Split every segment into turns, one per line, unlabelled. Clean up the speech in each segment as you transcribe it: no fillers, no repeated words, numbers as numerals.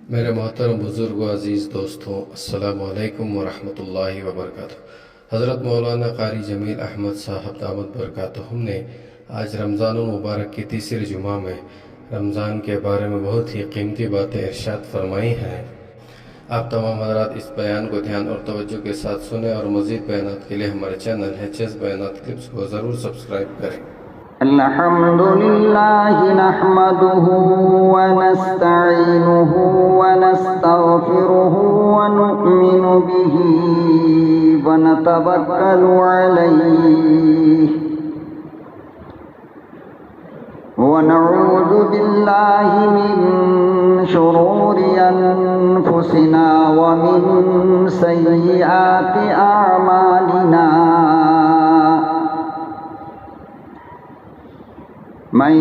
मेरे मोहतरम बुज़ुर्ग व अज़ीज़ दोस्तों, अस्सलामु अलैकुम व रहमतुल्लाहि व बरकातुहू। हज़रत मौलाना क़ारी जमील अहमद साहब दामत बरकातुहुम ने आज रमज़ानुल मुबारक की तीसरी जुमा में रमज़ान के बारे में बहुत ही कीमती बातें इरशाद फरमाई हैं। आप तमाम हज़रात इस बयान को ध्यान और तवज्जो के साथ सुने और मज़ीद बयानात के लिए हमारे चैनल HS बयानात क्लिप्स को ज़रूर सब्सक्राइब करें।
अल्हम्दुलिल्लाहि नहमदुहु व नस्तईनुहु व नस्तगफिरुहु व नु'मिनु बिही व नतवक्कलु अलैहि व नऊज़ु बिल्लाहि मिन शुरूरि अनफुसिना व मिन सय्यिआति अअमालिना। मन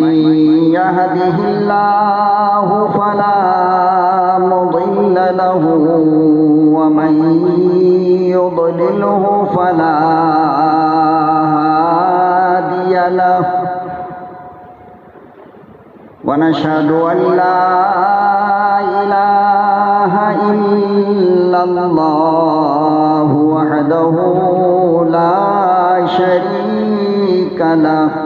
यहदिहिल्लाहु फला मुदिल्ल लहु व मन युद्लिलहु फला हादिय लहु व नशहदु अन ला इलाहा इल्लल्लाहु वहदहु ला शरीक लहु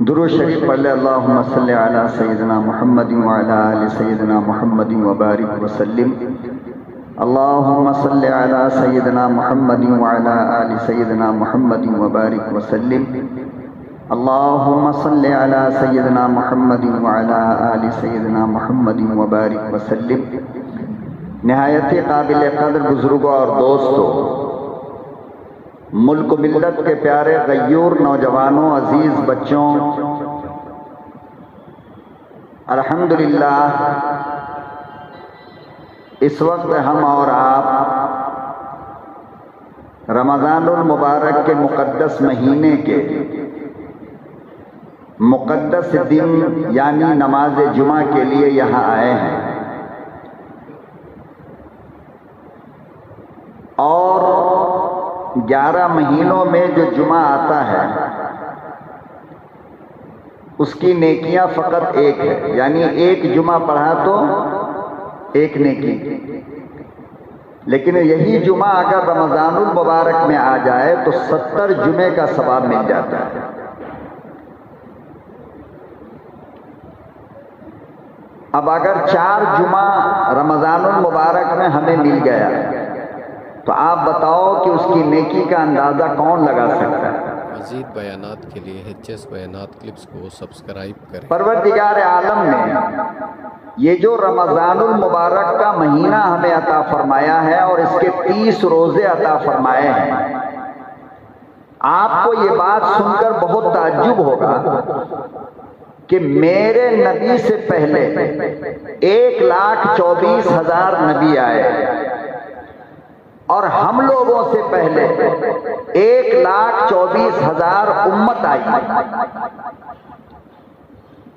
दुरूद शरीफ पढ़ ले। अल्लाहुम्मा सल्लि अला सय्यिदिना मुहम्मद व अला आलि सय्यिदिना मुहम्मद व बारिक व सल्लिम। अल्लाहुम्मा सल्लि अला सय्यिदिना मुहम्मद व अला आलि सय्यिदिना मुहम्मद व बारिक व सल्लिम। अल्लाहुम्मा सल्लि अला सय्यिदिना मुहम्मद व अला आलि सय्यिदिना मुहम्मद व बारिक व सल्लिम। निहायत काबिल कदर बुजुर्गों और दोस्तों, मुल्क मिल्लत के प्यारे गयूर नौजवानों, अजीज बच्चों, अल्हम्दुलिल्लाह इस वक्त हम और आप रमज़ानुल मुबारक के मुक़द्दस महीने के मुक़द्दस दिन यानी नमाज जुमा के लिए यहाँ आए हैं और 11 महीनों में जो जुमा आता है उसकी नेकियां फ़कत एक है, यानी एक जुमा पढ़ा तो एक नेकी, लेकिन यही जुमा अगर रमजानुल मुबारक में आ जाए तो 70 जुमे का सवाब मिल जाता है। अब अगर 4 जुमा रमजानुल मुबारक में हमें मिल गया तो आप बताओ कि उसकी नेकी का अंदाजा कौन लगा सकता है।
मज़ीद बयानात के लिए HS बयानात क्लिप्स को सब्सक्राइब करें।
परवरदिगार आलम ने ये जो रमजानुल मुबारक का महीना हमें अता फरमाया है और इसके 30 रोजे अता फरमाए हैं, आपको ये बात सुनकर बहुत ताज्जुब होगा कि मेरे नबी से पहले 1,24,000 नबी आए और हम लोगों से पहले 1,24,000 उम्मत आई।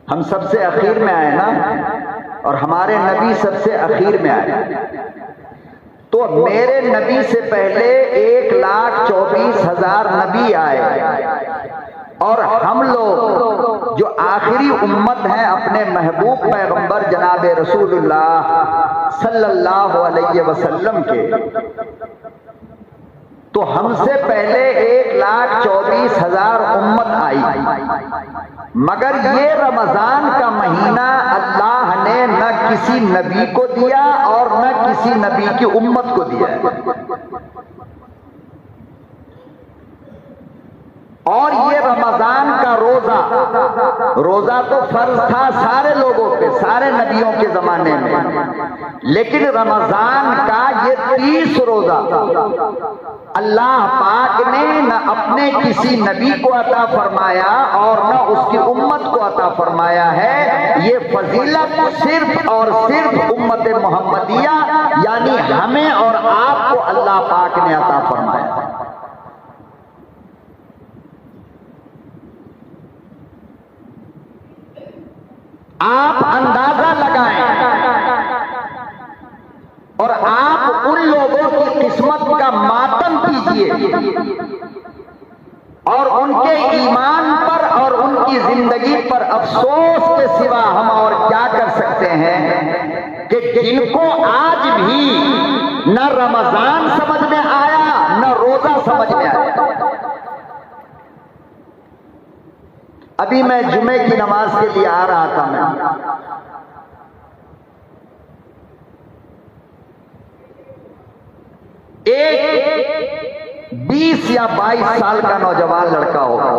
हम सबसे आखिर में आए ना, और हमारे नबी सबसे आखिर में आए। तो मेरे नबी से पहले 1,24,000 नबी आए और हम लोग जो आखिरी उम्मत हैं अपने महबूब पैगंबर जनाब रसूलुल्लाह सल्लल्लाहु अलैहि वसल्लम के, तो हमसे पहले 1,24,000 उम्मत आई। मगर ये रमजान का महीना अल्लाह ने न किसी नबी को दिया और न किसी नबी की उम्मत को दिया। और ये रमजान का रोजा तो फर्ज था सारे लोगों पे, सारे नबियों के जमाने में, लेकिन रमजान का ये 30 रोजा अल्लाह पाक ने न अपने किसी नबी को अता फरमाया और न उसकी उम्मत को अता फरमाया है। ये फजीलत सिर्फ और सिर्फ उम्मत मोहम्मदिया यानी हमें और आपको अल्लाह पाक ने अता फरमाया। आप अंदाजा लगाएं और आप उन लोगों की किस्मत का मातम कीजिए और उनके ईमान पर और उनकी जिंदगी पर अफसोस के सिवा हम और क्या कर सकते हैं कि जिनको आज भी न रमजान समझ में आया न रोजा समझ में आया। अभी मैं जुमे की नमाज के लिए आ रहा था, मैं एक 20 या 22 साल का नौजवान लड़का होगा,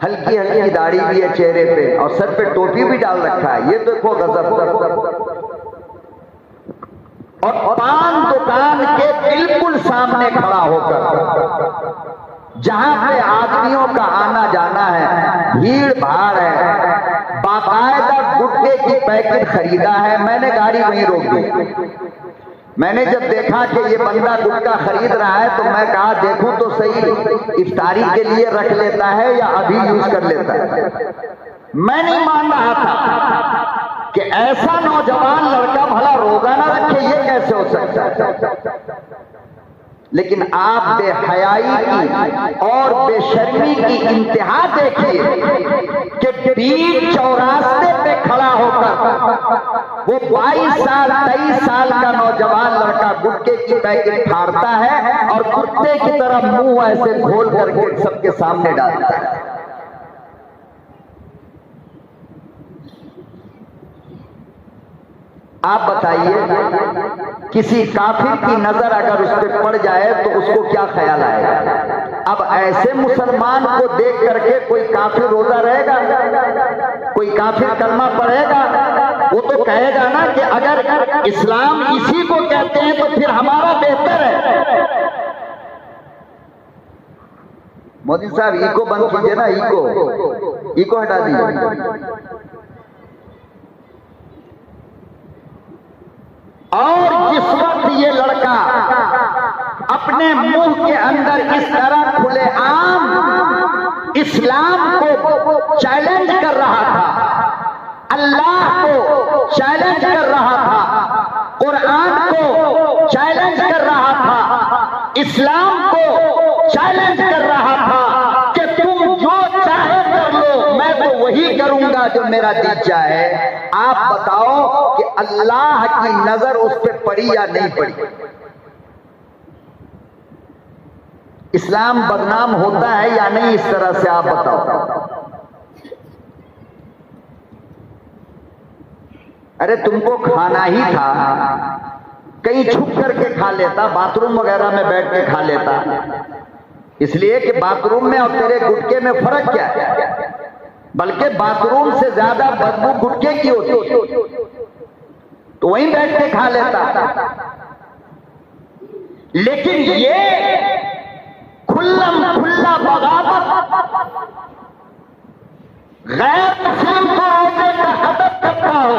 हल्की हल्की दाढ़ी भी है चेहरे पे और सर पे टोपी भी डाल रखा है। ये देखो गजब। और पान दुकान के बिल्कुल सामने खड़ा होकर, जहां पे आदमियों का आना जाना है, भीड़ भाड़ है, बाकायदा गुटखे की पैकेट खरीदा है। मैंने गाड़ी वहीं रोक दी। मैंने जब देखा कि ये बंदा गुटखा खरीद रहा है तो मैं कहा देखूं तो सही, इफ्तारी के लिए रख लेता है या अभी यूज कर लेता है। मैं नहीं मान रहा था कि ऐसा नौजवान लड़का भला रोजा ना रखे, ये कैसे हो सकता है। लेकिन आप बेहयाई की और बेशर्मी की इंतहा देखिए कि बीच चौरास्ते पे खड़ा होकर वो 22 साल 23 साल का नौजवान लड़का गुटखे की पैकेट फाड़ता है और कुत्ते की तरह मुंह ऐसे खोल करके सबके सामने डालता है। आप बताइए किसी काफिर की नजर अगर उस पर पड़ जाए तो उसको क्या ख्याल आएगा। अब ऐसे मुसलमान को देख करके कोई काफिर रोजा रहेगा, कोई काफिर कलमा पढ़ेगा? वो तो कहेगा ना कि अगर इस्लाम इसी को कहते हैं तो फिर हमारा बेहतर है। मोदी साहब इको बंद कीजिए ना, इको हटा दीजिए। और जिस वक्त ये लड़का अपने मुंह के अंदर इस तरह खुलेआम इस्लाम को चैलेंज कर रहा था, अल्लाह को चैलेंज कर रहा था, कुरान को चैलेंज कर रहा था, इस्लाम को चैलेंज कर रहा था कि तुम जो चाहे कर लो, मैं तो वही करूंगा जो मेरा दिल चाहे। आप बताओ कि अल्लाह की नजर उस पर पड़ी या नहीं पड़ी? इस्लाम बदनाम होता है या नहीं, इस तरह से आप बताओ। अरे तुमको खाना ही था, कहीं छुप करके खा लेता, बाथरूम वगैरह में बैठ के खा लेता, इसलिए कि बाथरूम में और तेरे गुटके में फर्क क्या है? बल्कि बाथरूम से ज्यादा बदबू गुटके की होती, तो वहीं बैठ के खा लेता। लेकिन ये खुल्लम खुल्ला बगावत, गैर मुस्लिम को रोजे का अदब करता हो,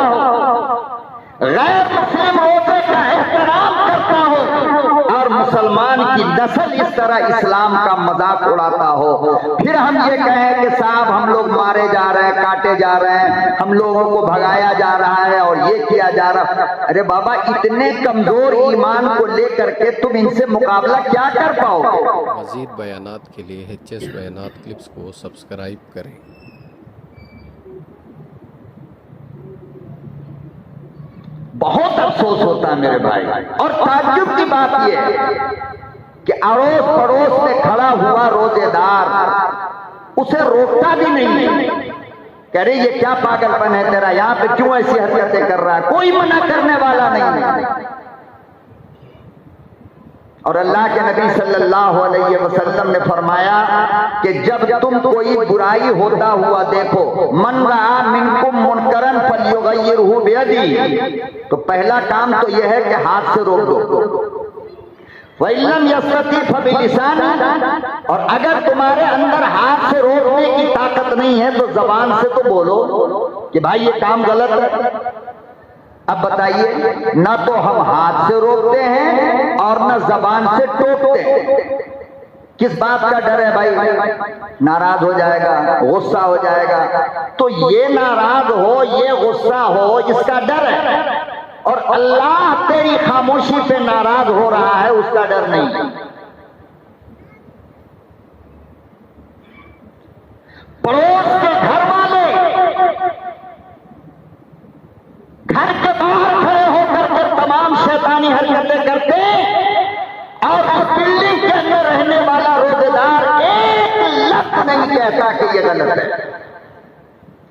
गैर मुस्लिम रोजे का एहतराम करता हो, और मुसलमान की नस्ल इस तरह इस्लाम का मजाक उड़ाता हो, फिर हम ये कहें कि साहब हम लोग मारे जा रहे हैं, काटे जा रहे हैं, हम लोगों को भगाया जा रहा है और ये किया जा रहा है। अरे बाबा, इतने कमजोर ईमान को लेकर के तुम इनसे मुकाबला क्या कर पाओगे?
मज़ीद बयानात के लिए HS बयानात क्लिप्स को सब्सक्राइब करें।
बहुत अफसोस होता है मेरे भाई, और ताज्जुब की बात यह है कि अड़ोस पड़ोस में खड़ा हुआ रोजेदार उसे रोकता भी नहीं। कह रहे ये क्या पागलपन है तेरा, यहां पे क्यों ऐसी हरकतें कर रहा है? कोई मना करने वाला नहीं। और अल्लाह के नबी सल्लल्लाहु अलैहि वसल्लम ने फरमाया कि जब तुम कोई बुराई होता हुआ देखो, मन रआ मिनकुम मुनकरन फल्युगय्यिरहु बियदी, तो पहला काम तो यह है कि हाथ से रोक दो। वइल्लम यस्तती फबिलिसान, और अगर तुम्हारे अंदर हाथ से रोकने की ताकत नहीं है तो जबान से तो बोलो कि भाई ये काम गलत है। अब बताइए, ना तो हम हाथ से रोकते हैं और ना जबान से टोकते हैं। किस बात का डर है भाई? नाराज हो जाएगा, गुस्सा हो जाएगा। तो ये नाराज हो, ये गुस्सा हो, इसका डर है, और अल्लाह तेरी खामोशी पे नाराज हो रहा है, उसका डर नहीं। पड़ोस के घर वाले घर के बाहर खड़े होकर के तमाम शैतानी हरकतें करते, और उस बिल्डिंग के अंदर रहने वाला रोजेदार एक लफ्ज नहीं कहता कि ये गलत है।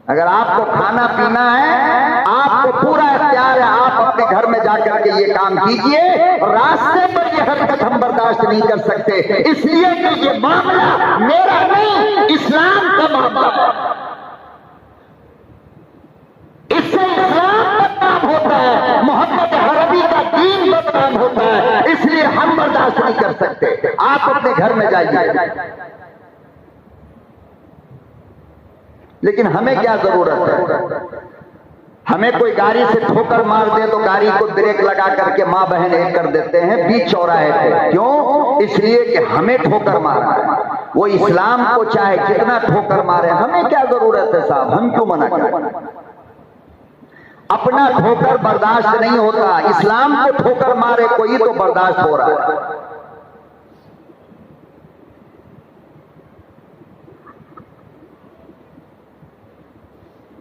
अगर आपको खाना पीना है, आपको पूरा इख्तियार है, आप अपने घर में जाकर के ये काम कीजिए, रास्ते पर ये हरकत हम बर्दाश्त नहीं कर सकते, इसलिए कि ये मामला मेरा नहीं, इस्लाम का मामला है। इससे इस्लाम बदनाम होता है, मोहम्मद अरबी का दीन बदनाम होता है, इसलिए हम बर्दाश्त नहीं कर सकते। आप अपने घर में जाइए। लेकिन हमें क्या जरूरत है? हमें कोई गाड़ी से ठोकर मार दे तो गाड़ी को ब्रेक लगा करके माँ बहन एक कर देते हैं बीच चौराहे पे। क्यों? इसलिए कि हमें ठोकर मारा है। वो इस्लाम को चाहे कितना ठोकर मारे, हमें क्या जरूरत है साहब, हम क्यों मना करें? अपना ठोकर बर्दाश्त नहीं होता, इस्लाम को ठोकर मारे कोई तो बर्दाश्त हो रहा है।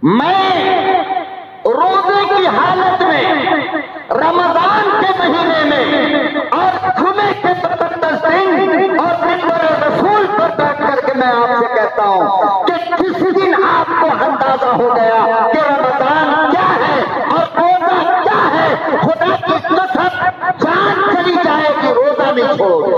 मैं रोजे की हालत में, रमजान के महीने में, और जुमे के 37 दिन और मिंबर रसूल पर बैठ करके मैं आपसे कहता हूं कि जिस दिन आपको अंदाजा हो गया कि रमजान क्या है और रोजा क्या है, खुदा की कसम जान चली जाएगी, रोजा नहीं छोड़ोगे।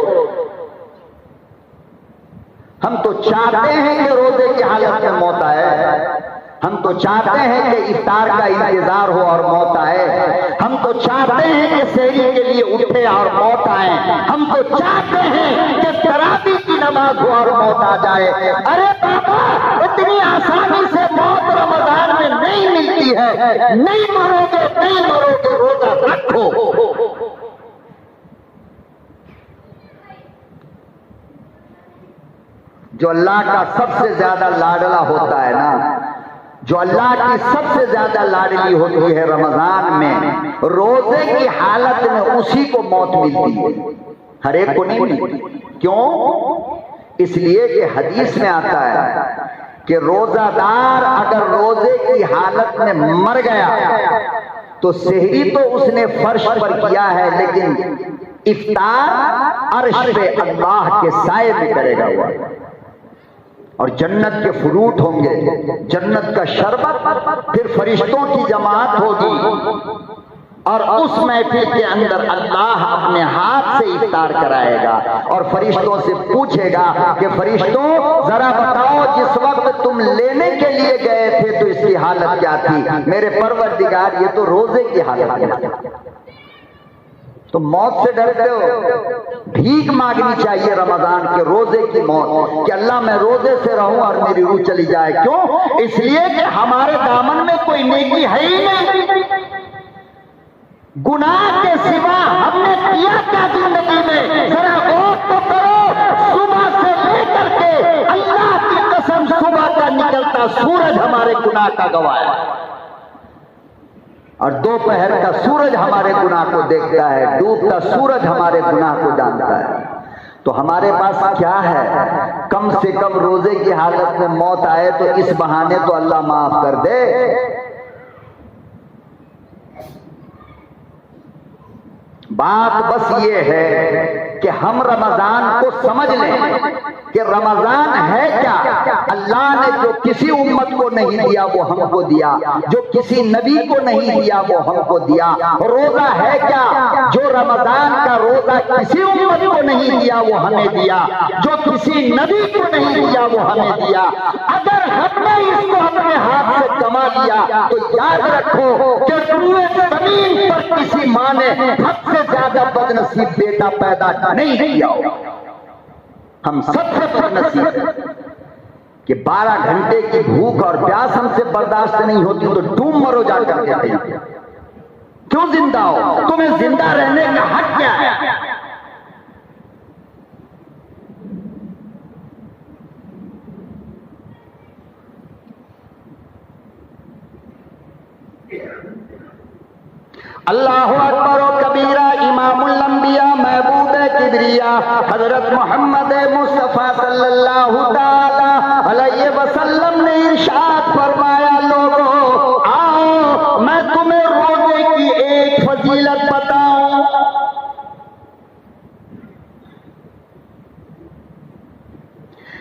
हम तो चाहते हैं कि रोजे की हालत में मौत आए, हम तो चाहते हैं कि इफ्तार का इंतजार हो और मौत आए, हम तो चाहते हैं कि सहरी के लिए उठे और मौत आए, हम तो चाहते हैं कि तरावी की नमाज हो और मौत आ जाए। अरे बाबा, इतनी आसानी से मौत रमजान में नहीं मिलती है। नहीं मरोगे, नहीं मरोगे, रोजा रखो। जो अल्लाह का सबसे ज्यादा लाडला होता है ना, जो अल्लाह की सबसे ज्यादा लाडली होती है रमजान में, रोजे की हालत में उसी को मौत मिलती है, हर एक को नहीं मिलती। क्यों? इसलिए कि हदीस में आता है कि रोजादार अगर रोजे की हालत में मर गया तो सहरी तो उसने फर्श पर किया है, लेकिन इफ्तार अर्श पे अल्लाह के साए में करेगा हुआ, और जन्नत के फ्रूट होंगे, जन्नत का शरबत, फिर फरिश्तों की जमात होगी, और उस महफिल के अंदर अल्लाह अपने हाथ से इफ्तार कराएगा और फरिश्तों से पूछेगा कि फरिश्तों जरा बताओ, जिस वक्त तुम लेने के लिए गए थे तो इसकी हालत क्या थी? मेरे परवरदिगार, ये तो रोजे की हालत है। तो मौत से डरते हो? भीख मांगनी चाहिए रमजान के रोजे की मौत, कि अल्लाह मैं रोजे से रहूं और मेरी रूह चली जाए। क्यों? इसलिए कि हमारे दामन में कोई नेकी है ही नहीं। गुनाह के सिवा हमने किया क्या जिंदगी में? जरा गौर तो करो। सुबह से लेकर के अल्लाह की कसम, सुबह का निकलता सूरज हमारे गुनाह का गवाह है, और दोपहर का सूरज हमारे गुनाह को देखता है, डूबता सूरज हमारे गुनाह को जानता है। तो हमारे पास क्या है? कम से कम रोजे की हालत में मौत आए तो इस बहाने तो अल्लाह माफ कर दे। बात बस ये है कि हम रमजान को समझ लें कि रमजान है क्या। अल्लाह ने जो किसी उम्मत को नहीं दिया वो हमको दिया, जो किसी नबी को नहीं दिया वो हमको दिया। रोजा है क्या? जो रमजान का रोजा किसी उम्मत को नहीं दिया वो हमें दिया, जो किसी नबी को नहीं दिया वो हमें दिया। अगर हमने इसको अपने हाथ से कमा लिया तो याद रखो कि पूरे जमीन पर किसी माँ ने हद से ज्यादा बदनसीब बेटा पैदा नहीं किया। हम सबसे बदनसीब कि 12 घंटे की भूख और प्यास हमसे बर्दाश्त नहीं होती तो डूब मरो जा करके। क्यों जिंदा हो? तुम्हें जिंदा रहने का हक क्या है? अल्लाहु अकबर व कबीरा। इमामुल अंबिया महबूब किबरिया हजरत मोहम्मद मुस्तफा सल्लल्लाहु ताला अलैहि वसल्लम ने इरशाद फरमाया, लोगों आओ मैं तुम्हें रोजे की एक फजीलत बताऊं।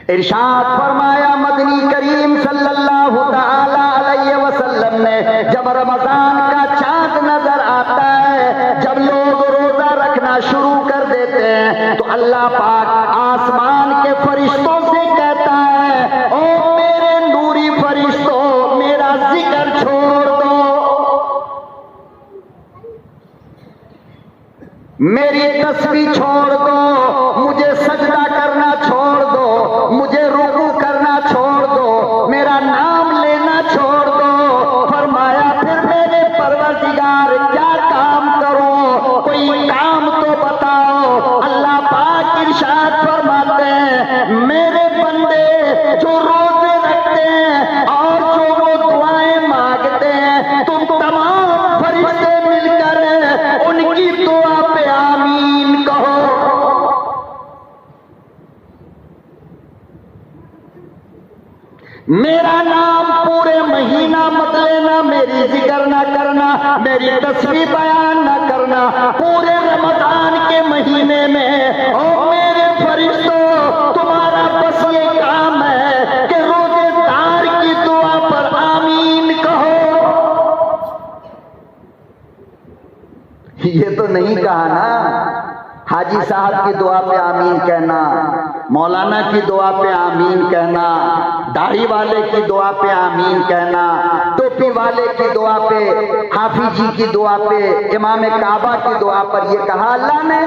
इरशाद फरमाया मदनी करीम सल्लल्लाहु ताला अलैहि वसल्लम ने, जब रमजान का चांद नजर आता है, जब लोग रोजा रखना शुरू कर देते हैं, तो अल्लाह पाक आसमान के फरिश्तों से कहता है, ओ मेरे नूरी फरिश्तों, मेरा जिक्र छोड़ दो, मेरी तस्बीह छोड़ दो, मुझे सजदा करना छोड़ दो, मुझे रुकू करना छोड़ दो, मेरा नाम लेना छोड़ दो। फरमाया फिर मेरे परवरदिगार क्या काम करूं? कोई काम तो बताओ। अल्लाह पाक इरशाद फरमाते हैं, मेरे बंदे जो रोजे रखते हैं और जो वो दुआएं मांगते हैं, तुम तमाम फरिश्ते मिलकर उनकी दुआ पे आमीन कहो। मेरा नाम पूरे महीना मत लेना, मेरी जिक्र ना करना, मेरी तस्बीह बयान ना करना, पूरे रमजान के महीने में ओ मेरे फरिश्तों, तुम्हारा बस ये काम है कि रोजेदार की दुआ पर आमीन कहो। ये तो नहीं कहा ना हाजी साहब की दुआ पे आमीन कहना, मौलाना की दुआ पे आमीन कहना, दाढ़ी वाले की दुआ पे आमीन कहना, टोपी वाले की दुआ पे, हाफिज जी की दुआ पे, इमाम काबा की दुआ पर। ये कहा अल्लाह ने?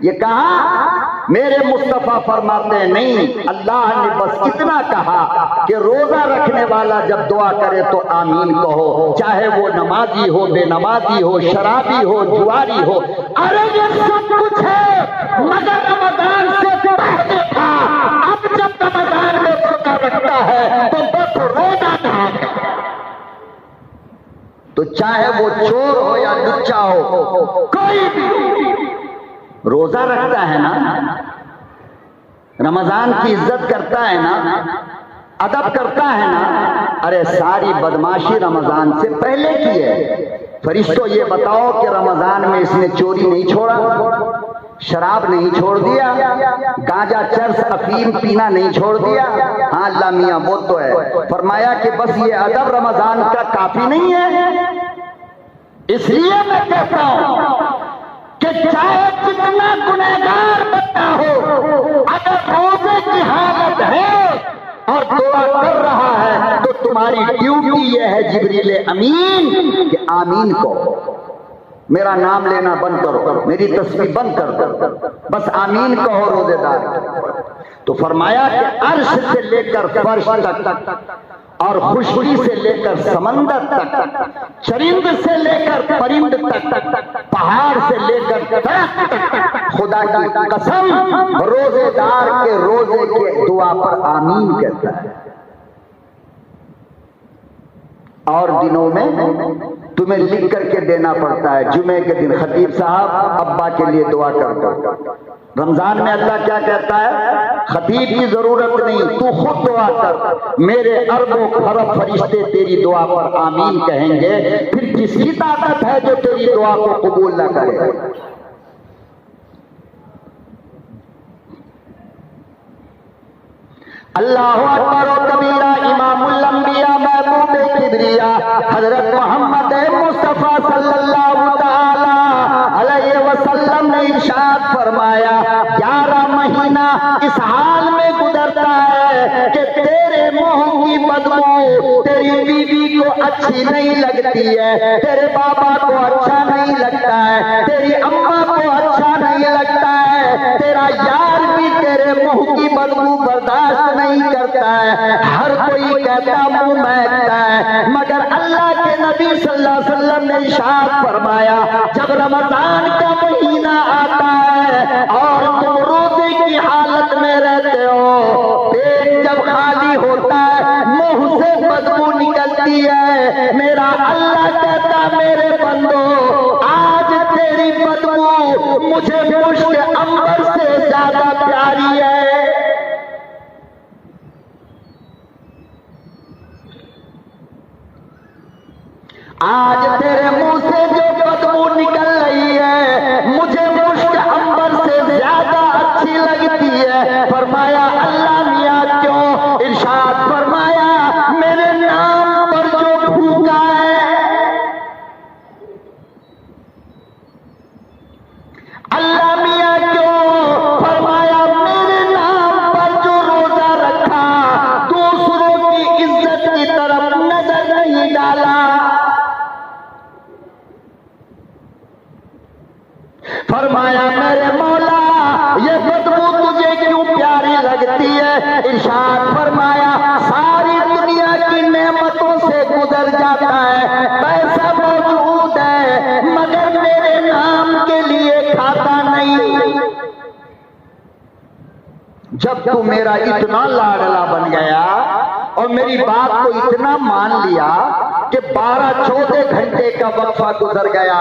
ये कहा? मेरे मुस्तफा फरमाते हैं नहीं, अल्लाह ने बस इतना कहा कि रोजा रखने वाला जब दुआ करे तो आमीन कहो, चाहे वो नमाजी हो, बेनमाजी हो, शराबी हो, जुआरी हो। अरे ये सब कुछ है मगर रमजान से पहले था। अब जब रमजान में रोजा रखता है तो बस रोजा था। तो चाहे वो चोर हो या लुच्चा हो, कोई भी रोजा रखता है ना, रमजान की इज्जत करता है ना, अदब करता है ना। अरे सारी बदमाशी रमजान से पहले की है। फरिश्तों ये बताओ कि रमजान में इसने चोरी नहीं छोड़ा, शराब नहीं छोड़ दिया, गांजा चर्स अफीम पीना नहीं छोड़ दिया? हाँ अल्लाह मियां वो तो है। फरमाया कि बस ये अदब रमजान का काफी नहीं है। इसलिए मैं कहता हूं कि चाहे कितना गुनहगार बंदा हो, अगर रोजे की हालत है और दुआ कर रहा है तो तुम्हारी ड्यूटी यह है जिब्रील अमीन कि आमीन कहो। मेरा नाम लेना बंद करो, मेरी तस्वीर बंद कर दो, बस आमीन कहो रोजेदार। तो फरमाया कि अर्श से लेकर फर्श तक और खुशबू से लेकर समंदर तक, चरिंद से लेकर परिंद तक, पहाड़ से लेकर तक, खुदा की कसम रोजेदार के रोजे के दुआ पर आमीन कहता है। और दिनों में तुम्हें लिख करके देना पड़ता है। जुमे के दिन खतीब साहब अब्बा के लिए दुआ करता। रमजान में अल्लाह क्या कहता है? खतीब की जरूरत नहीं, तू खुद दुआ कर, मेरे अरबों खरब फरिश्ते तेरी दुआ पर आमीन कहेंगे। फिर किसकी ताकत है जो तेरी दुआ को कबूल न करे? अल्लाहु अकबर व कबीरा। इमामुल अंबिया महबूब किबरिया हजरत मोहम्मद मुस्तफा सल्लल्लाहु तआला अलैहि वसल्लम ने इरशाद फरमाया, 11 महीना इस हाल में गुजरता है कि तेरे मुंह की बदबू तेरी बीवी को अच्छी नहीं लगती है, तेरे बाबा को अच्छा नहीं लगता है, तेरी अम्मा को अच्छा नहीं लगता है, तेरा यार भी तेरे मुंह की बदबू बर्दाश्त नहीं करता है, हर कोई कहता मुंह महकता है। मगर अल्लाह के नबी सल्लल्लाहु अलैहि वसल्लम ने इरशाद फरमाया, जब रमजान का महीना आता है और तुम रोजे की हालत में रहते हो, पेट जब खाली होता है, मुंह से बदबू निकलती है, मेरा अल्लाह कहता मेरे बंदो आज तेरी बदबू मुझे मुश्क अंबर से ज्यादा प्यारी है। आज तेरे मुंह से जो बदबू निकल रही है मुझे मुश्क अंबर से ज्यादा अच्छी लगती है। फरमाया अल्लाह मियां क्यों? इरशाद फरमाया मेरे नाम पर जो भूखा है, अल्लाह मियां क्यों? फरमाया मेरे नाम पर जो रोजा रखा, दूसरों की इज्जत की तरफ नजर नहीं डाला। फरमाया मेरे मौला ये बदबू तुझे क्यों प्यारी लगती है? इरशाद फरमाया सारी दुनिया की नेमतों से गुजर जाता है, पैसा मौजूद है, मगर मेरे नाम के लिए खाता नहीं। जब तू मेरा इतना लाडला बन गया और मेरी बात को इतना मान लिया कि 12-14 घंटे का वक्फा गुजर गया,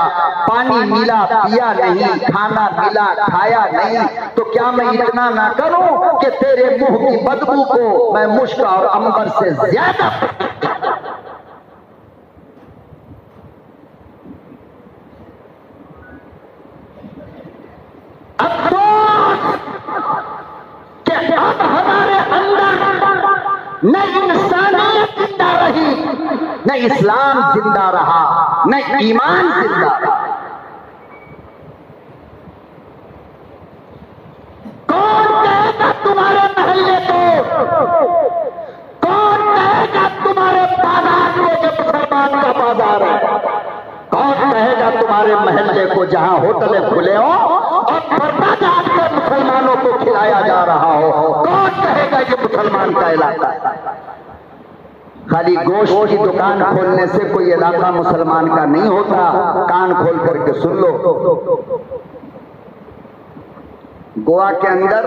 पानी मिला पिया नहीं, खाना मिला खाया नहीं, तो क्या मैं इतना ना करूं कि तेरे मुंह की बदबू को मैं मुश्क और अंबर से ज्यादा? अब हमारे अंदर न इंसानियत जिंदा रही, न इस्लाम जिंदा रहा, न ईमान जिंदा रहा। कौन कहेगा तुम्हारे महल्ले को, कौन कहेगा तुम्हारे बाजार को जो मुसलमान का बाजार है, कौन कहेगा तुम्हारे महल्ले को जहां होटलें खुले हो और पर्दा डालकर मुसलमानों को खिलाया जा रहा हो, कौन कहेगा ये मुसलमान का इलाका है? खाली गोश्त की दुकान खोलने से कोई इलाका मुसलमान का नहीं होता। कान खोल करके सुन लो, गोवा के अंदर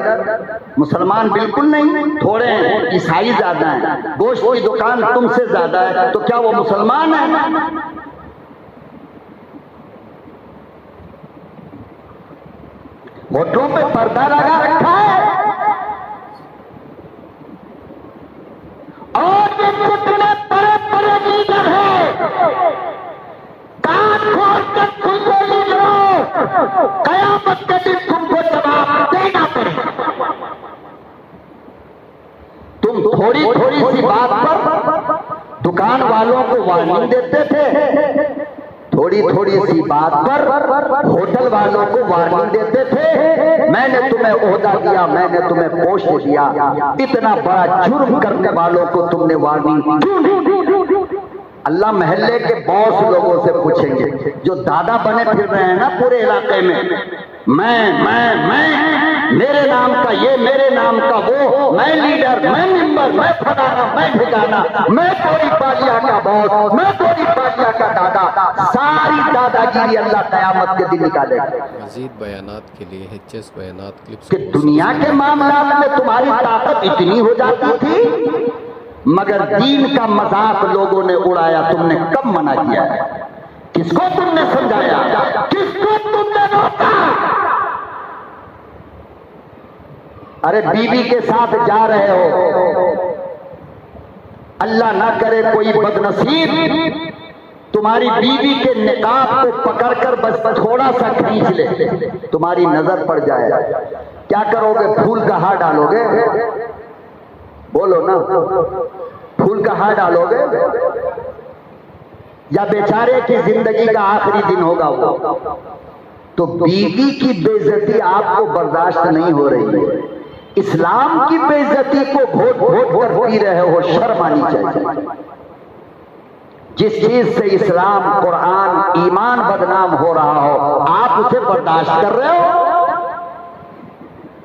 मुसलमान बिल्कुल नहीं, थोड़े हैं, ईसाई ज्यादा हैं, गोश्त की दुकान तुमसे ज्यादा है, तो क्या वो मुसलमान है? होठों पे पर्दा लगा रखा है और ये कितने बड़े बड़े लीडर हैं, कान कयामत के दिन तुमको जवाब देना पड़ेगा। तुम थोड़ी थोड़ी सी बात पर दुकान वालों को वार्निंग देते थे, थोड़ी थोड़ी सी बात पर होटल वालों को वार्निंग देते थे। मैंने तुम्हें ओहदा दिया, मैंने तुम्हें पोस्ट दिया, इतना बड़ा जुर्म करने वालों को तुमने वार्निंग क्यों नहीं दी? अल्लाह महल्ले के बॉस लोगों से पूछेंगे, जो दादा बने फिर रहे हैं ना पूरे इलाके में, मैं मेरे नाम का ये, मेरे नाम का वो, मैं लीडर, मैं मेंबर, मैं फलाना, मैं ठिकाना, मैं कोई पालिया का बॉस, मैं कोई पालिया का दादा, सारी दादागिरी अल्लाह कयामत के दिन निकालेगा।
मजीद बयानात के लिए HS बयानात क्लिप्स
कि दुनिया के मामलात में तुम्हारी ताकत इतनी हो जाती थी, मगर दीन का मजाक लोगों ने उड़ाया, तुमने कब मना किया है? किसको तुमने समझाया? किसको तुमने रोका? अरे बीवी के साथ जा रहे हो, अल्लाह ना करे कोई बदनसीब तुम्हारी बीवी के निकाब को पकड़कर बस थोड़ा सा खींच ले, तुम्हारी नजर पड़ जाए, क्या करोगे? फूल का हार डालोगे? बोलो ना, फूल का हार डालोगे या बेचारे की जिंदगी का आखिरी दिन होगा वो? तो बीवी की बेइज्जती आपको बर्दाश्त नहीं हो रही है, इस्लाम की बेइज्जती को घोट घोट कर पी रहे हो, शर्म आनी चाहिए। जिस चीज से इस्लाम, कुरान, ईमान बदनाम हो रहा हो, आप उसे बर्दाश्त कर रहे हो।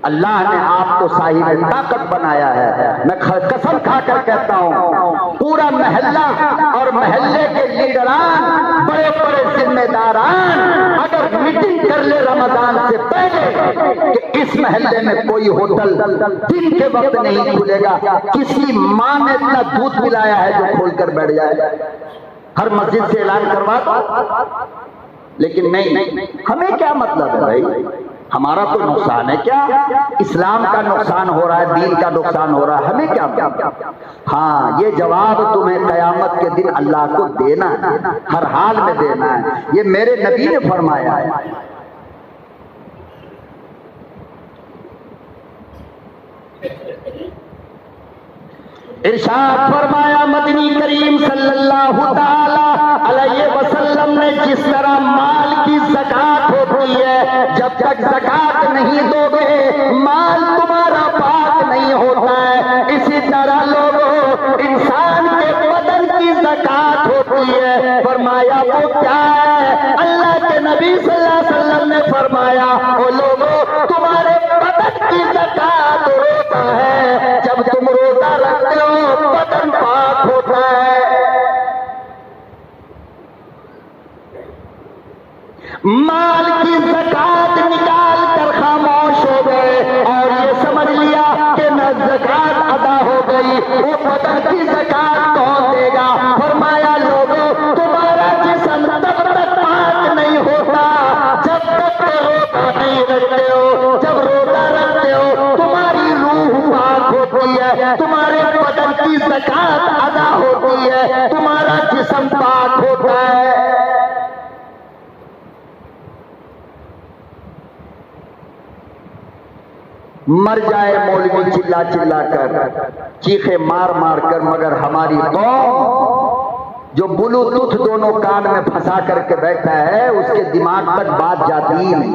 अल्लाह ने आपको साहिब ताकत बनाया है। मैं कसम खाकर कहता हूँ, पूरा महल्ला और महल्ले के लीडरान, बड़े बड़े जिम्मेदारान अगर मीटिंग कर ले रमजान से पहले कि इस महल्ले में कोई होटल दिन के वक्त नहीं खुलेगा, किसी माँ ने इतना दूध पिलाया है जो खोलकर बैठ जाए, हर मस्जिद से ऐलान करवा दो। लेकिन नहीं, हमें क्या मतलब है भाई? हमारा तो नुकसान है क्या? इस्लाम का नुकसान हो रहा है, दीन का नुकसान हो रहा है, हमें क्या? हाँ, ये जवाब तुम्हें कयामत के दिन अल्लाह को देना है, हर हाल में देना है। ये मेरे नबी ने फरमाया है। इरशाद फरमाया मदनी करीम सल्लल्लाहु ताला अलैहि वसल्लम ने, जिस तरह माल की ज़कात होती है, जब तक ज़कात नहीं दोगे माल तुम्हारा पाक नहीं होता है, इसी तरह लोगों इंसान के बदन की ज़कात होती है। फरमाया वो क्या है? अल्लाह के नबी सल्लल्लाहु अलैहि वसल्लम ने फरमाया, ओ लोगों तुम्हारे बदन की ज़कात रोज़ा है, जब तुम रोज़ा रखते हो बदन पाक होता है। माल की ज़कात निकाल कर खामोश हो गए और ये समझ लिया कि न ज़कात अदा हो गई, वो बदन की ज़कात कौन देगा? फरमाया लोगों तुम्हारा जिस्म तब तक पाक नहीं होता जब तक रोज़ा नहीं रखते हो। जब रोज़ा रखते हो तुम्हारी रूह पाक होती है, तुम्हारे बदन की ज़कात अदा होती है, तुम्हारा जिस्म पाक होता है। मर जाए मौलवी चिल्ला चिल्ला कर, चीखे मार मार कर, मगर हमारी कौम जो ब्लूटूथ दोनों कान में फंसा करके बैठा है, उसके दिमाग तक बात जाती ही नहीं।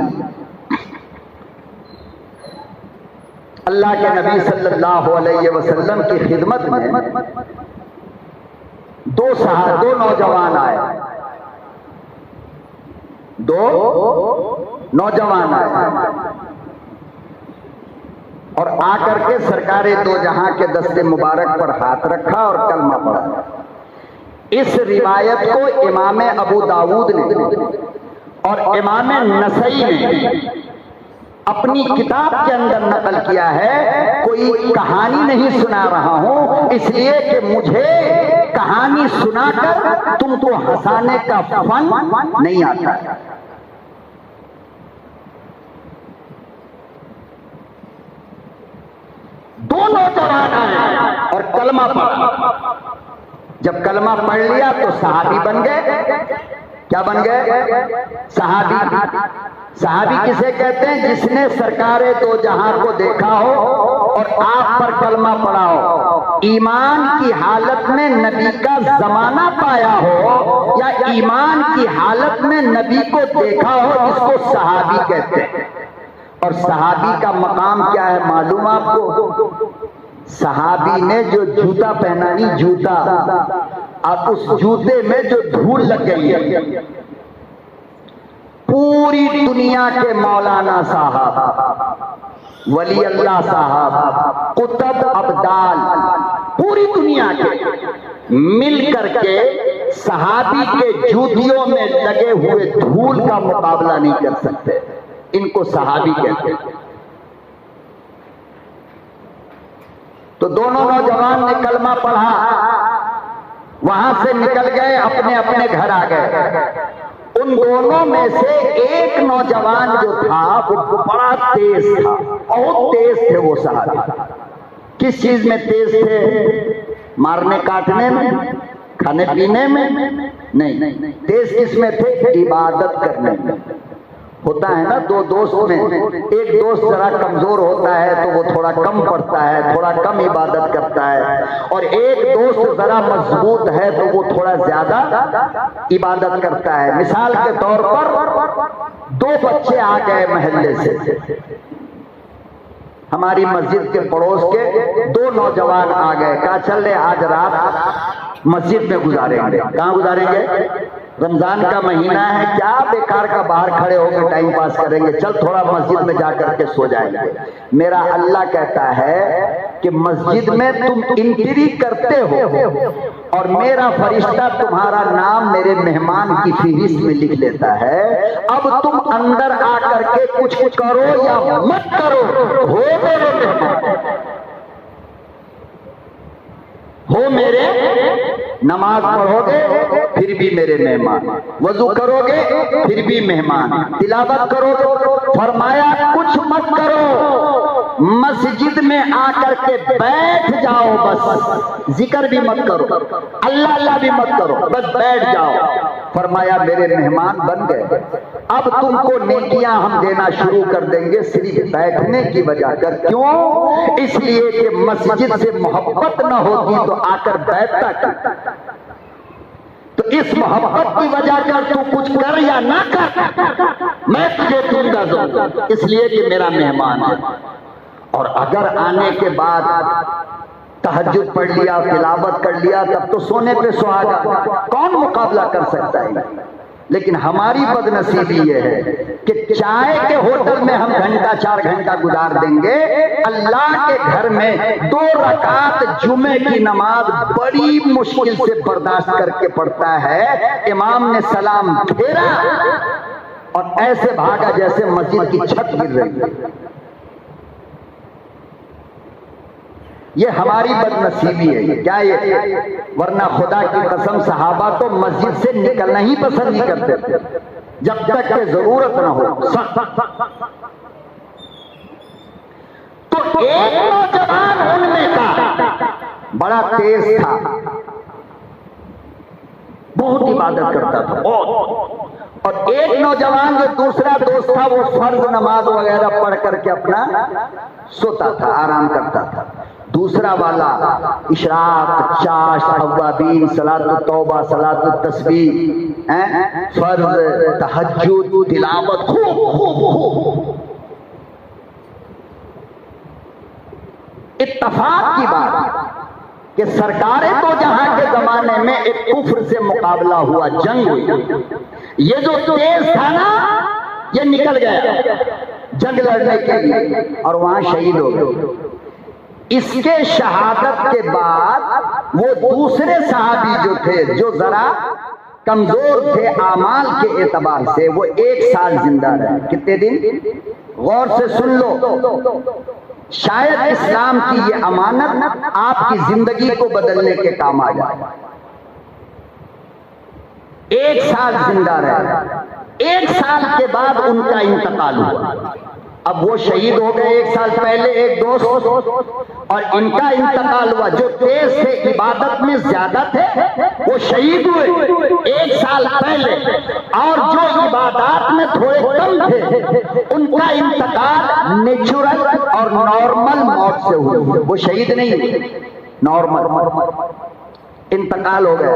अल्लाह के नबी सल्लल्लाहु अलैहि वसल्लम की खिदमत में दो नौजवान आए, दो नौजवान आए और आकर के सरकारे दो जहां के दस्ते मुबारक पर हाथ रखा और कलमा पढ़ा। इस रिवायत को इमाम अबू दाऊद ने और इमाम नसई ने अपनी किताब के अंदर नकल किया है। कोई कहानी नहीं सुना रहा हूं, इसलिए कि मुझे कहानी सुनाकर तुमको हंसाने का फन नहीं आता। दोनों जवान आए और कलमा पढ़ा। जब कलमा पढ़ लिया तो सहाबी बन गए। क्या बन गए? सहाबी। सहाबी किसे कहते हैं? जिसने सरकारे दो जहां को देखा हो और आप पर कलमा पड़ा हो, ईमान की हालत में नबी का जमाना पाया हो, या ईमान की हालत में नबी को देखा हो, इसको सहाबी कहते हैं। और सहाबी का मकाम क्या है मालूम आपको? सहाबी ने जो जूता पहना, नहीं जूता, अब उस जूते में जो धूल लग गई है, पूरी दुनिया के मौलाना साहब, वली अल्लाह साहब, कुतुब अब्दाल, पूरी दुनिया के मिल करके सहाबी के जूतियों में लगे हुए धूल का मुकाबला नहीं कर सकते। इनको सहाबी कहते हैं। तो दोनों नौजवान ने कलमा पढ़ा, वहां से निकल गए, अपने अपने घर आ गए। उन दोनों में से एक नौजवान जो था वो बड़ा तेज था, बहुत तेज थे वो सहाबी। किस चीज में तेज थे? मारने काटने में, खाने पीने में नहीं। तेज किस में थे? इबादत करने में। होता है ना, दो दोस्त में एक दोस्त जरा कमजोर होता है तो वो थोड़ा कम पढ़ता है, थोड़ा कम इबादत करता है, और एक दोस्त जरा मजबूत है तो वो थोड़ा ज्यादा इबादत करता है। मिसाल के तौर पर दो बच्चे आ गए महल्ले से, हमारी मस्जिद के पड़ोस के दो नौजवान आ गए, कहा चल रहे आज रात मस्जिद में गुजारेंगे। कहाँ गुजारेंगे? रमजान का महीना है, क्या बेकार का बाहर खड़े होकर टाइम पास करेंगे, चल थोड़ा मस्जिद में जाकर के सो जाएंगे। मेरा अल्लाह कहता है कि मस्जिद में तुम एंट्री करते हो और मेरा फरिश्ता तुम्हारा नाम मेरे मेहमान की फहरिस्त में लिख लेता है। अब तुम अंदर आकर के कुछ करो या मत करो, हो मेरे मेहमान, हो मेरे, नमाज पढ़ोगे फिर भी मेरे मेहमान, वजू करोगे फिर भी मेहमान, तिलावत करोगे, फरमाया कुछ मत करो, मस्जिद में आकर के बैठ जाओ, बस जिक्र भी मत करो, अल्लाह अल्लाह भी मत करो, बस बैठ जाओ। फरमाया मेरे मेहमान बन गए, अब तुमको नेकियां हम देना शुरू कर देंगे सिर्फ बैठने की वजह कर। क्यों? इसलिए कि मस्जिद से मोहब्बत न होती तो आकर बैठता क्यों? तो इस मोहब्बत की वजह कर तू कुछ कर या ना कर, मैं तुझे दूंगा दूंगा, इसलिए कि मेरा मेहमान है। और अगर आने के बाद तहज्जुद पढ़ लिया, तिलावत कर लिया, तब तो सोने पे सुहागा, कौन मुकाबला कर सकता है? लेकिन हमारी बदनसीबी ये है कि चाय के होटल में हम घंटा 4 घंटा गुजार देंगे, अल्लाह के घर में 2 रकात जुमे की नमाज बड़ी मुश्किल से बर्दाश्त करके पढ़ता है। इमाम ने सलाम फेरा और ऐसे भागा जैसे मस्जिद की छत गिर रही है। ये हमारी बदनसीबी है। क्या ये? वरना खुदा की कसम सहाबा तो मस्जिद से निकलना ही पसंद नहीं करते थे जब तक के जरूरत ना हो। तो एक नौजवान उनमें का बड़ा तेज था, बहुत इबादत करता था, और एक नौजवान जो दूसरा दोस्त था वो फर्ज नमाज वगैरह पढ़ करके अपना सोता था, आराम करता था। दूसरा वाला इशराक, चाश, अव्वाबीन, सलात तौबा, सलात तस्बीह, फर्ज, तहज्जुद, तिलावत खूब। इत्तफाक की बात कि सरकारें तो जहां के जमाने में एक कुफ्र से मुकाबला हुआ, जंग हुई, ये जो तेज था ना ये निकल गया जंग लड़ने के लिए और वहां शहीद हो गए। इसके शहादत के बाद वो दूसरे सहाबी जो थे, जो जरा कमजोर थे आमाल के एतबार से, वो 1 साल जिंदा रहे। कितने दिन? गौर से सुन लो, शायद इस्लाम की ये अमानत आपकी जिंदगी को बदलने के काम आ जाए। 1 साल जिंदा रहे। 1 साल के बाद उनका इंतकाल हुआ। अब वो शहीद हो गए 1 साल पहले एक दोस्त, और इनका इंतकाल हुआ। जो तेज थे, इबादत में ज्यादा थे, वो शहीद हुए 1 साल पहले, और जो इबादत में थोड़े कम थे, उनका इंतकाल नेचुरल और नॉर्मल मौत से हुआ। वो शहीद नहीं हुए, नॉर्मल इंतकाल हो गया।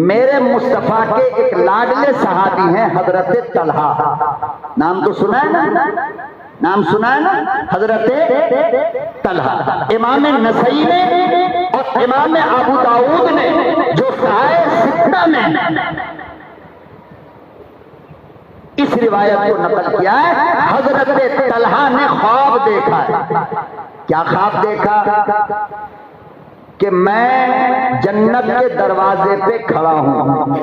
मेरे मुस्तफा के एक लाडले सहाबी हैं हजरत तलहा, नाम तो सुना है ना, नाम सुना है ना, हजरत तलहा। इमाम नसई ने और इमाम अबू दाऊद ने जो साए सित्ता में इस रिवायत को नकल किया है, हजरत तलहा ने ख्वाब देखा है। क्या ख्वाब देखा? कि मैं जन्नत के दरवाजे पे खड़ा हूं,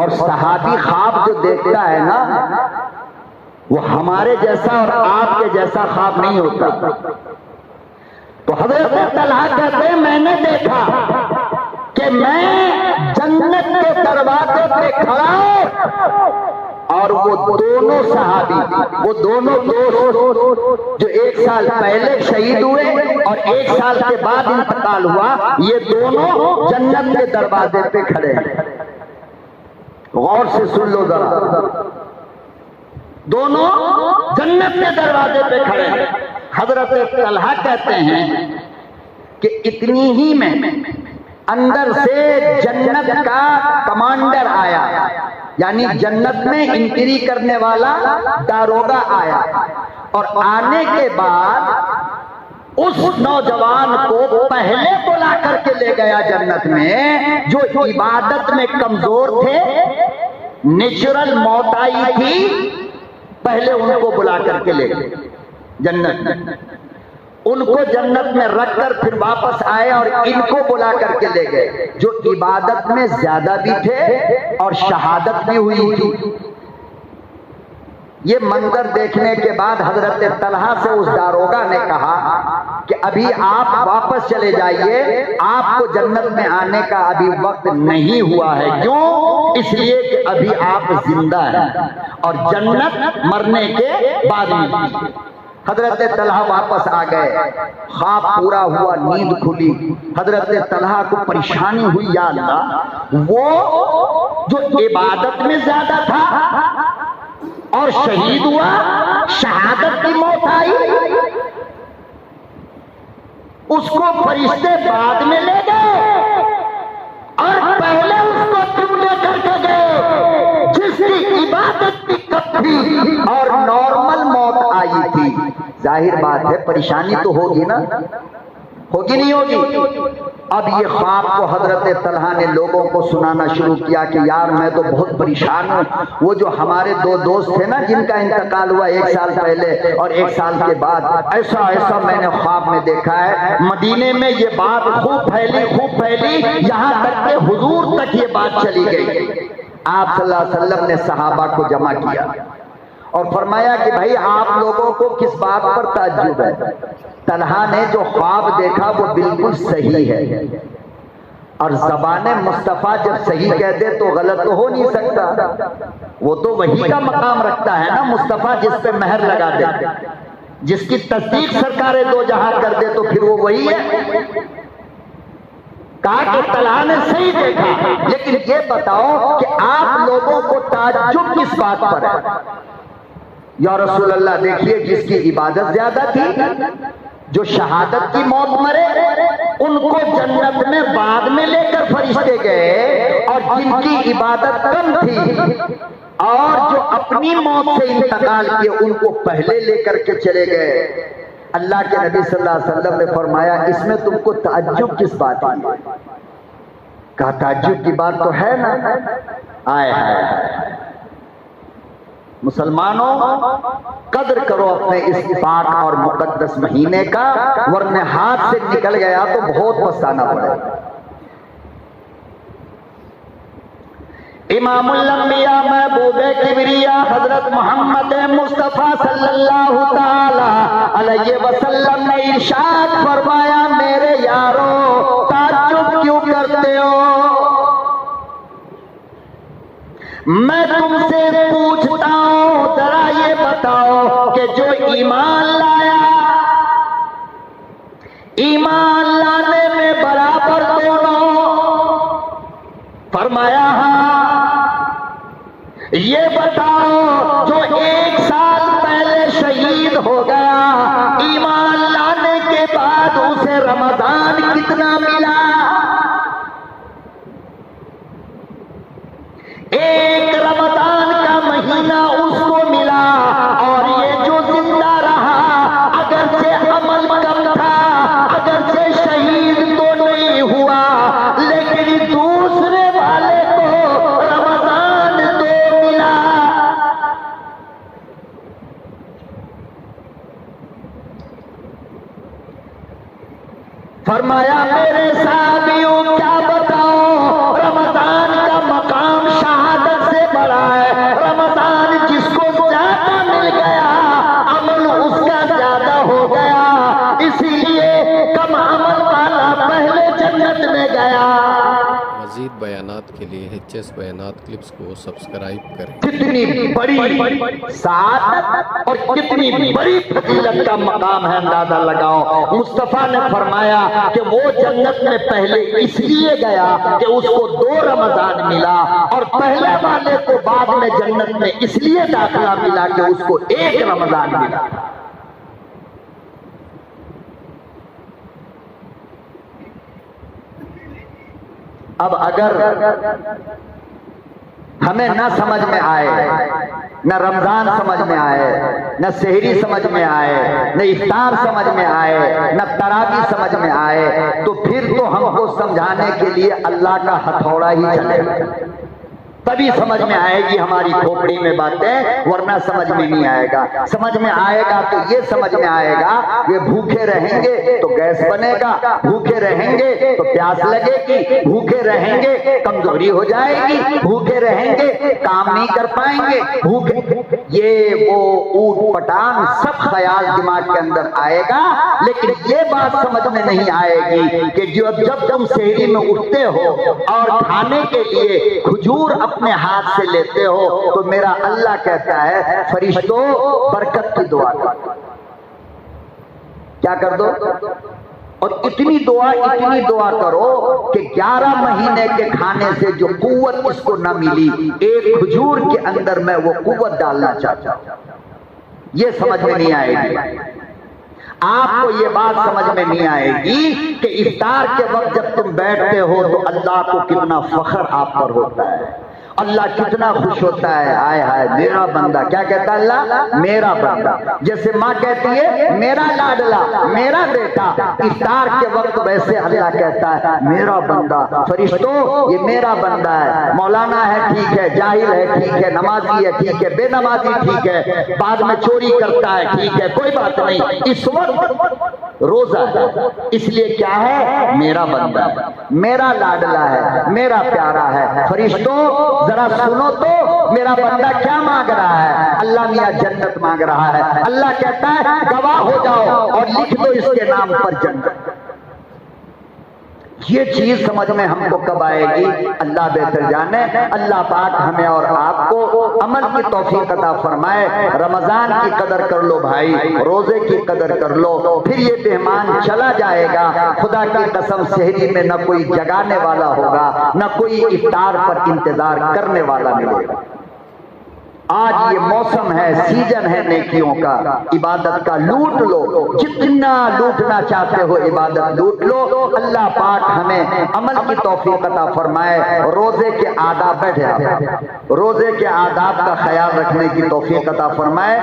और सहाबी ख्वाब जो देखता है ना, वो हमारे जैसा और आपके जैसा ख्वाब नहीं होता। तो हजरत तलहा कहते हैं मैंने देखा कि मैं जन्नत के दरवाजे पे खड़ा हूं, और वो दोनों सहाबी, वो दोनों दोस्त जो 1 साल पहले शहीद हुए और 1 साल के बाद इंतकाल हुआ, ये दोनों जन्नत के दरवाजे पे खड़े हैं। गौर से सुन लो जरा, दोनों जन्नत के दरवाजे पे खड़े हैं। हजरत तलहा कहते हैं कि इतनी ही में अंदर से जन्नत का कमांडर आया, यानी जन्नत में एंट्री करने वाला दारोगा आया, और आने के बाद उस नौजवान को पहले बुला करके ले गया जन्नत में। जो इबादत में कमजोर थे, नेचुरल मौत आई थी, पहले उनको बुला करके ले गए जन्नत में। उनको जन्नत में रखकर फिर वापस आए और इनको बुला करके ले गए, जो इबादत में ज्यादा भी थे और शहादत भी हुई थी। ये मंजर देखने के बाद हजरत तलहा से उस दारोगा ने कहा कि अभी आप वापस चले जाइए, आपको जन्नत में आने का अभी वक्त नहीं हुआ है। क्यों? इसलिए कि अभी आप जिंदा हैं और जन्नत मरने के बाद में। हजरत तलहा वापस आ गए, ख्वाब पूरा हुआ, नींद खुली। हजरत तलहा को परेशानी हुई, या अल्लाह, वो जो इबादत में ज्यादा था और शहीद हुआ, शहादत की मौत आई, उसको फरिश्ते बाद में ले गए, और पहले उसको तुम लेकर के गए जिसकी इबादत भी कम थी और नॉर्मल मौत आई थी। जाहिर बात है परेशानी तो होगी ना, होगी नहीं होगी? अब ये ख्वाब को हजरत तलहा ने लोगों को सुनाना शुरू किया कि यार मैं तो बहुत परेशान हूँ। वो जो हमारे 2 दोस्त थे ना, जिनका इंतकाल हुआ 1 साल पहले और 1 साल के बाद, ऐसा ऐसा मैंने ख्वाब में देखा है। मदीने में ये बात खूब फैली, यहाँ तक के हुजूर तक ये बात चली गई। आप सल्लल्लाहु अलैहि वसल्लम ने सहाबा को जमा किया और फरमाया कि भाई आप लोगों को किस बात पर ताज्जुब है? तलहा ने जो ख्वाब देखा वो बिल्कुल सही है, और ज़बाने मुस्तफ़ा जब सही कह दे तो गलत तो हो नहीं सकता। वो तो वही का मकाम रखता है ना मुस्तफ़ा, जिस पे मेहर लगा दे, जिसकी तस्दीक सरकारे दो जहां कर दे, तो फिर वो वही है। कहा कि तलहा ने सही देखा, लेकिन ये बताओ कि आप लोगों को ताज्जुब किस बात पर है? या रसूल अल्लाह, देखिए जिसकी इबादत ज्यादा थी, जो शहादत की मौत मरे, उनको जन्नत में बाद में लेकर फरिश्ते गए, और जिनकी इबादत कम थी और जो अपनी मौत से इंतकाल किए, उनको पहले लेकर के चले गए। अल्लाह के नबी सल्लल्लाहु अलैहि वसल्लम ने फरमाया, इसमें तुमको ताज्जुब किस बात की? कहा ताज्जुब की बात तो है ना। आए हाय मुसलमानों, कद्र करो अपने इस पाक और मुकद्दस महीने का, वरना हाथ से निकल गया तो बहुत पछताना पड़ेगा। इमामुल अंबिया महबूबे किबरिया हजरत मोहम्मद मुस्तफ़ा सल्लल्लाहु ताला अलैहि वसल्लम ने इरशाद फरमाया, मेरे यारो ताज्जुब क्यों करते हो? मैं तुमसे पूछता हूँ, जरा ये बताओ कि जो ईमान लाया, ईमान लाने में बराबर दोनों। फरमाया हाँ, ये बताओ जो 1 साल पहले शहीद हो गया, ईमान लाने के बाद उसे रमजान कितना मिला? 1 रमजान का महीना उसको मिला। और ये जो जिंदा रहा, अगर से अमल कम था, अगर से शहीद तो नहीं हुआ, लेकिन दूसरे वाले को रमजान तो मिला। फरमाया मेरे साथियों क्या बताओ, रमजान का मकाम शहादत से बड़ा है। रमजान जिसको ज्यादा मिल गया, अमल उसका ज्यादा हो गया, इसीलिए कम अमल वाला पहले जन्नत में गया।
मज़ीद बयानात के लिए HS बयानात क्लिप्स को सब्सक्राइब करें।
कितनी बड़ी सादत और कितनी बड़ी फजीलत का मकाम है, अंदाजा लगाओ। मुस्तफा ने फरमाया कि वो जन्नत में पहले इसलिए गया कि उसको 2 रमजान मिला, और पहले वाले को बाद में जन्नत में इसलिए दाखिला मिला कि उसको 1 रमजान मिला। अब अगर हमें न समझ में आए, न रमजान समझ में आए, न सेहरी समझ में आए, न इफ्तार समझ में आए, न तरावी समझ में आए, तो फिर तो हमको समझाने के लिए अल्लाह का हथौड़ा ही चलेगा, तभी समझ में आएगी हमारी खोपड़ी में बातें, वरना समझ में नहीं आएगा। समझ में आएगा तो ये समझ में आएगा, वे भूखे रहेंगे तो गैस बनेगा, भूखे रहेंगे तो प्यास लगेगी, भूखे रहेंगे कमजोरी हो जाएगी, भूखे रहेंगे काम नहीं कर पाएंगे, भूखे, ये वो ऊट पटांग सब ख्याल दिमाग के अंदर आएगा। लेकिन ये बात समझ में नहीं आएगी कि जब तुम सेहरी में उठते हो और खाने के लिए खजूर अपने हाथ से लेते हो, तो मेरा अल्लाह कहता है फरिश्तों बरकत की दुआ करो। क्या कर दो? और इतनी दुआ करो कि 11 महीने के खाने से जो कुव्वत इसको न मिली, एक खजूर के अंदर मैं वो कुव्वत डालना चाहता हूं। ये समझ में नहीं आएगी आपको, ये बात समझ में नहीं आएगी कि इफ्तार के वक्त जब तुम बैठते हो तो अल्लाह को कितना फख्र आप पर होता है, अल्लाह कितना खुश होता है। आय हाय मेरा बंदा, क्या कहता है अल्लाह? मेरा बंदा। जैसे माँ कहती है मेरा लाडला, मेरा बेटा, इफ्तार के वक्त वैसे अल्लाह कहता है मेरा बंदा। फरिश्तों ये मेरा बंदा है, मौलाना है ठीक है, जाहिल है ठीक है, नमाजी है ठीक है, बेनमाजी ठीक है, बाद में चोरी करता है ठीक है, कोई बात नहीं, इस वक्त रोजा है, इसलिए क्या है? मेरा बंदा है, मेरा लाडला है, मेरा प्यारा है। फरिश्तों जरा सुनो तो, मेरा बंदा क्या मांग रहा है? अल्लाह मियां जन्नत मांग रहा है। अल्लाह कहता है गवाह हो जाओ और लिख दो इसके नाम पर जन्नत। ये चीज समझ में हमको कब आएगी? अल्लाह बेहतर जाने। अल्लाह पाक हमें और आपको अमल की तौफीक अता फरमाए। रमजान की कदर कर लो भाई, रोजे की कदर कर लो, फिर ये मेहमान चला जाएगा। खुदा की कसम सेहरी में न कोई जगाने वाला होगा, न कोई इफ्तार पर इंतजार करने वाला मिलेगा। आज ये मौसम है, सीजन है नेकियों का, इबादत का लूट लो, जितना लूटना चाहते हो इबादत लूट लो। अल्लाह पाक हमें अमल की तौफीक अता फरमाए। रोजे के आदाब, बैठे रोजे के आदाब का ख्याल रखने की तौफीक अता फरमाए।